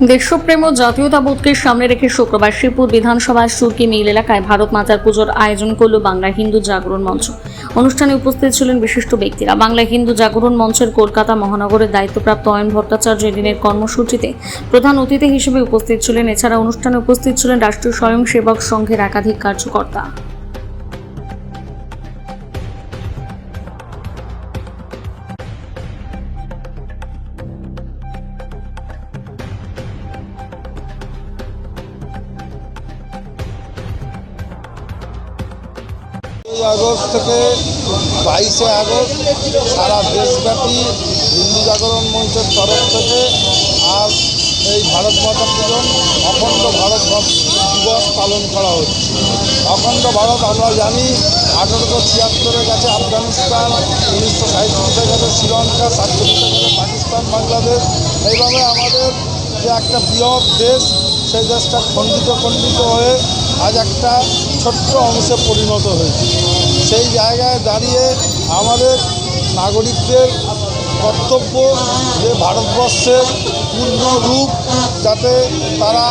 দেশপ্রেম ও জাতীয়তাবোধকে সামনে রেখে শুক্রবার শিবপুর বিধানসভার সুরকি মিল এলাকায় ভারত মাতার পুজোর আয়োজন করল বাংলা হিন্দু জাগরণ মঞ্চ। অনুষ্ঠানে উপস্থিত ছিলেন বিশিষ্ট ব্যক্তিরা। বাংলা হিন্দু জাগরণ মঞ্চের কলকাতা মহানগরের দায়িত্বপ্রাপ্ত অয়ন ভট্টাচার্য এদিনের কর্মসূচিতে প্রধান অতিথি হিসেবে উপস্থিত ছিলেন। এছাড়া অনুষ্ঠানে উপস্থিত ছিলেন রাষ্ট্রীয় স্বয়ংসেবক সংঘের একাধিক কার্যকর্তা। আগস্ট থেকে 22শে আগস্ট সারা দেশব্যাপী হিন্দু জাগরণ মঞ্চের তরফ থেকে আর এই ভারত মাতা পূজন অখণ্ড ভারত দিবস পালন করা হচ্ছে। অখণ্ড ভারত আমরা জানি 1876-এ গেছে আফগানিস্তান, 1937-এ গেছে শ্রীলঙ্কা, 47-এ গেছে পাকিস্তান, বাংলাদেশ। এইভাবে আমাদের যে একটা বৃহৎ দেশ, সেই দেশটা খণ্ডিত হয়ে আজ একটা ছোট্ট অংশে পরিণত হয়েছে। সেই জায়গায় দাঁড়িয়ে আমাদের নাগরিকদের কর্তব্য যে ভারতবর্ষের পূর্ণ রূপ যাতে তারা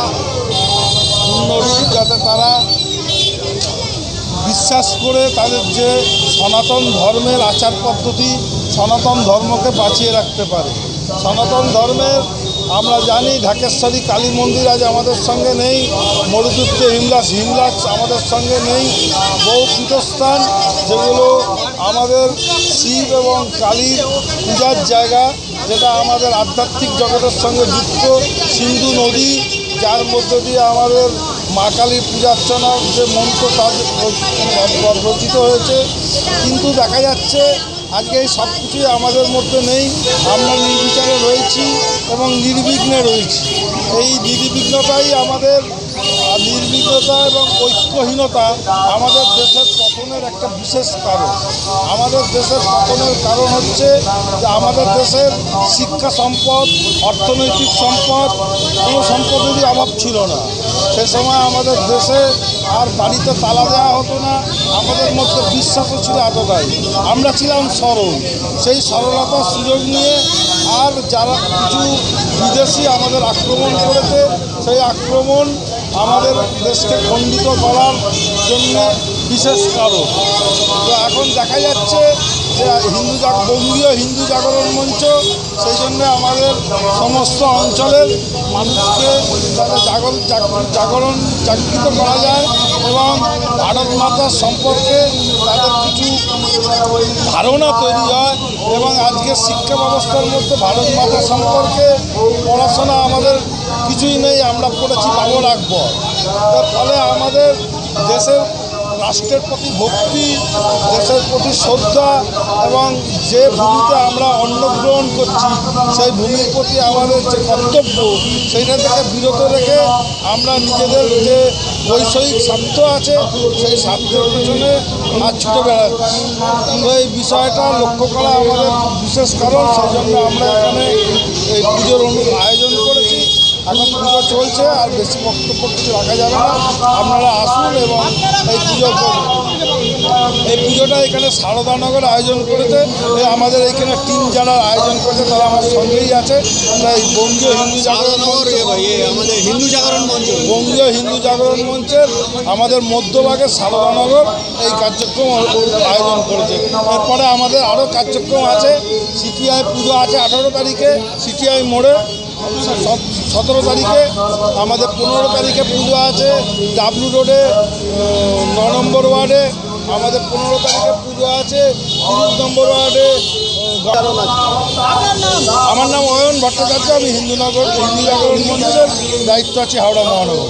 বিশ্বাস করে তাদের যে সনাতন ধর্মের আচার পদ্ধতি, সনাতন ধর্মকে বাঁচিয়ে রাখতে পারে। সনাতন ধর্মের আমরা জানি ঢাকেশ্বরী কালী মন্দির আজ আমাদের সঙ্গে নেই, মরুতীর্থে হিমলাজ আমাদের সঙ্গে নেই। বহু পীঠস্থান যেগুলো আমাদের শিব এবং কালীর পূজার জায়গা, যেটা আমাদের আধ্যাত্মিক জগতের সঙ্গে যুক্ত, সিন্ধু নদী যার মধ্য দিয়ে আমাদের মা কালীর পূজার্চনার যে মন্ত্র তা রচিত হয়েছে। কিন্তু দেখা যাচ্ছে আজকে এই সব কিছুই আমাদের মধ্যে নেই। আমরা নির্বিচারে রয়েছি এবং নির্বিঘ্নে রয়েছি। এই নির্বিঘ্নতাই আমাদের নির্বিঘ্নতা এবং ঐক্যহীনতা আমাদের দেশের পতনের একটা বিশেষ কারণ। আমাদের দেশের পতনের কারণ হচ্ছে যে আমাদের দেশের শিক্ষা সম্পদ, অর্থনৈতিক সম্পদ, কোনো সম্পদেরই অভাব ছিল না। সে সময় আমাদের দেশে আর বাড়িতে তালা দেওয়া হতো না, আমাদের মধ্যে বিশ্বাসও ছিল এতটাই। আমরা ছিলাম সরল। সেই সরলতার সুযোগ নিয়ে আর যারা কিছু বিদেশি আমাদের আক্রমণ করেছে, সেই আক্রমণ আমাদের দেশকে খণ্ডিত করার জন্য বিশেষ কারণ। তো এখন দেখা যাচ্ছে যে বঙ্গীয় হিন্দু জাগরণ মঞ্চ সেই জন্য আমাদের সমস্ত অঞ্চলের মানুষকে যাতে জাগৃত করা যায় এবং ভারত মাতার সম্পর্কে তাদের কিছু ধারণা তৈরি হয় এবং আজকের শিক্ষা ব্যবস্থার মধ্যে ভারত মাতা সম্পর্কে পড়াশোনা আমাদের কিছুই নেই। আমরা পড়েছি বাবর আকবর। তার ফলে আমাদের দেশের রাষ্ট্রের প্রতি ভক্তি, দেশের প্রতি শ্রদ্ধা এবং যে ভূমিতে আমরা অন্ন গ্রহণ করছি সেই ভূমির প্রতি আমাদের যে কর্তব্য, সেইটা থেকে বিরত রেখে আমরা নিজেদের যে বৈষয়িক স্বার্থ আছে সেই স্বার্থের পেছনে আজ ছুটে বেড়াচ্ছি। তো এই বিষয়টা লক্ষ্য করা আমাদের বিশেষ কারণ। সেই জন্য আমরা এখানে এই পুজোর আয়োজন করেছি। এখন পুজো চলছে, আর বেশি বক্তব্য কিছু রাখা যাবে না। আপনারা আসুন এবং এই পুজো করুন। এই পুজোটা এখানে সারদানগর আয়োজন করেছে। আমাদের এইখানে টিম যারা আয়োজন করেছে তারা আমার সঙ্গেই আছে। তাই বঙ্গীয় হিন্দু জাগরণ মঞ্চের আমাদের মধ্যভাগে সারদানগর এই কার্যক্রম আয়োজন করেছে। এরপরে আমাদের আরও কার্যক্রম আছে। সিটিআই পুজো আছে 18 তারিখে সিটিআই মোড়ে, 17 তারিখে আমাদের 15 তারিখে পুজো আছে ডাব্লু রোডে 9 নম্বর ওয়ার্ডে। আমাদের 15 তারিখে পুজো আছে 30 নম্বর ওয়ার্ডে। আমার নাম অয়ন ভট্টাচার্য। আমি হিন্দু জাগরণ মঞ্চের দায়িত্ব আছি হাওড়া মহানগর।